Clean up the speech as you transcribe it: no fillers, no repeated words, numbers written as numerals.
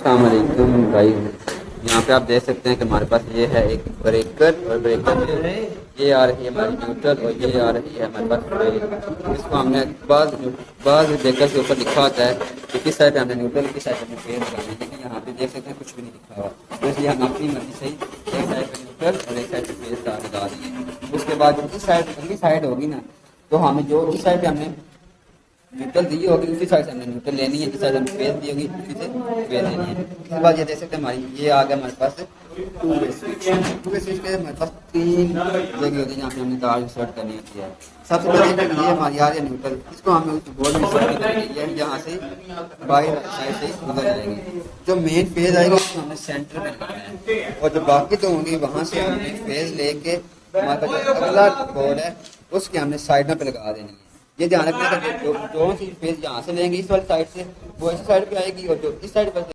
अस्सलाम वालेकुम गाइस, यहाँ पे आप देख सकते हैं कि हमारे पास ये है एक ब्रेकर और ब्रेकर जो है ये आ रही है हमारी न्यूट्रल और ये आ रही है हमारे पास फेज। इसको हमने बाद ब्रेकर के ऊपर लिखा होता है कि किस साइड पे हमने न्यूट्रल किस साइड पे हमने फेज लगाना है, लेकिन यहाँ पे देख सकते हैं कुछ भी नहीं लिखा हुआ, तो इसलिए हम अपनी मर्जी से एक साइड पे न्यूट्रल और एक साइड पे फेज लगा दिए। उसके बाद जो इस साइड अगली साइड होगी ना, तो हमें जो इस साइड पे हमने न्यूट्रल दी होगी उसी साइड से हमने न्यूट्रल लेनी है, जिस साइड हमने फेज दी होगी उसी से फेज लेनी है। उसके बाद ये देख सकते हैं हमारी ये आ गया हमारे पास two way switch. Two way switch के हमारे पास 3 जगह होती है जहाँ पे हमने तार इंसर्ट करनी होती है। सबसे पहले ये हमारी आ रही है न्यूट्रल, इसको हमें उस बोर्ड में इंसर्ट करनी है, यहाँ से बाहर साइड से गुजर जाएंगे। जो मेन फेज आएगा उसको हमने सेंटर में लगाना है और जो बाकी तो होंगे वहाँ से हमने फेज लेके हमारे पास जो अगला बोर्ड है उसके हमने साइडों पे लगा देनी है। ये ध्यान रखना है कि जो सी फेज यहाँ से लेंगे इस वाली साइड से वो इस साइड पे आएगी और जो इस साइड पर